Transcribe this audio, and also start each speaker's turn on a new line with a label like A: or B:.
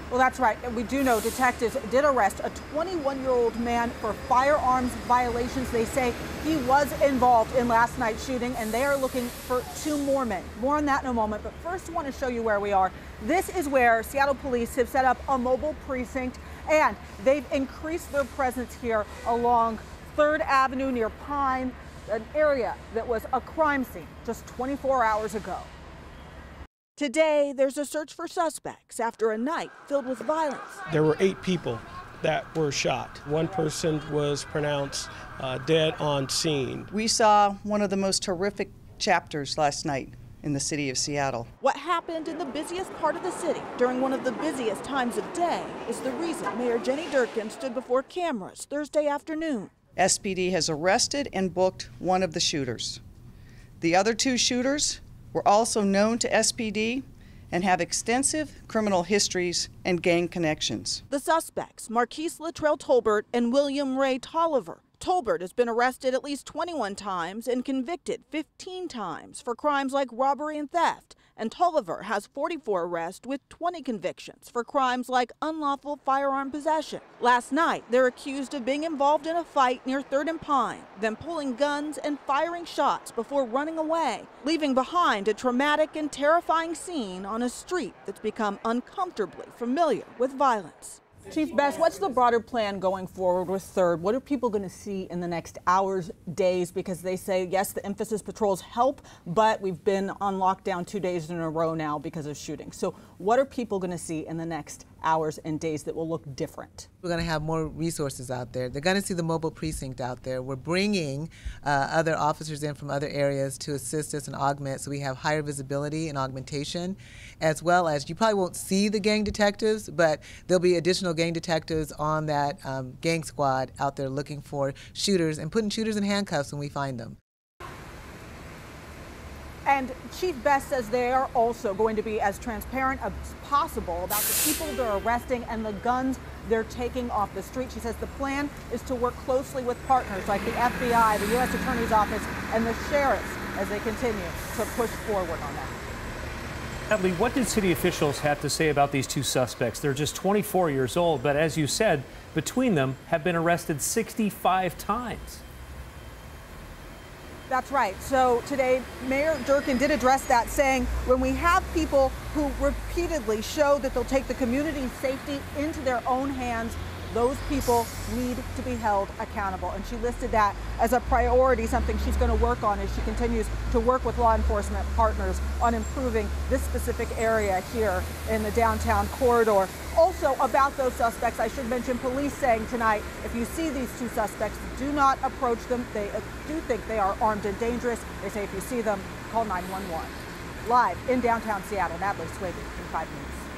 A: Well, that's right. We do know detectives did arrest a 21-year-old man for firearms violations. They say he was involved in last night's shooting, and they are looking for 2 more men. More on that in a moment. But first, I want to show you where we are. This is where Seattle police have set up a mobile precinct, and they've increased their presence here along 3rd Avenue near Pine, an area that was a crime scene just 24 hours ago. Today, there's a search for suspects after a night filled with violence.
B: There were 8 people that were shot. 1 person was pronounced dead on scene.
C: We saw one of the most horrific chapters last night in the city of Seattle.
A: What happened in the busiest part of the city during one of the busiest times of day is the reason Mayor Jenny Durkin stood before cameras Thursday afternoon.
C: SPD has arrested and booked one of the shooters. The other 2 shooters were also known to SPD and have extensive criminal histories and gang connections.
A: The suspects, Marquise Latrell Tolbert and William Ray Tolliver. Tolbert has been arrested at least 21 times and convicted 15 times for crimes like robbery and theft. And Tolliver has 44 arrests with 20 convictions for crimes like unlawful firearm possession. Last night, they're accused of being involved in a fight near 3rd and Pine, then pulling guns and firing shots before running away, leaving behind a traumatic and terrifying scene on a street that's become uncomfortably familiar with violence. Chief Best, what's the broader plan going forward with 3rd? What are people going to see in the next hours, days? Because they say, yes, the emphasis patrols help, but we've been on lockdown 2 days in a row now because of shooting. So what are people going to see in the next hours and days that will look different?
D: We're going to have more resources out there. They're going to see the mobile precinct out there. We're bringing other officers in from other areas to assist us and augment, so we have higher visibility and augmentation, as well as, you probably won't see the gang detectives, but there'll be additional gang detectives on that gang squad out there looking for shooters and putting shooters in handcuffs when we find them.
A: And Chief Best says they are also going to be as transparent as possible about the people they're arresting and the guns they're taking off the street. She says the plan is to work closely with partners like the FBI, the U.S. Attorney's Office, and the sheriffs as they continue to push forward on that.
E: Natalie, what did city officials have to say about these 2 suspects? They're just 24 years old, but as you said, between them have been arrested 65 times.
A: That's right. So today, Mayor Durkin did address that, saying when we have people who repeatedly show that they'll take the community's safety into their own hands, those people need to be held accountable. And she listed that as a priority, something she's going to work on as she continues to work with law enforcement partners on improving this specific area here in the downtown corridor. Also about those suspects, I should mention police saying tonight, if you see these 2 suspects, do not approach them. They do think they are armed and dangerous. They say if you see them, call 911. Live in downtown Seattle, Natalie Swayze in 5 News.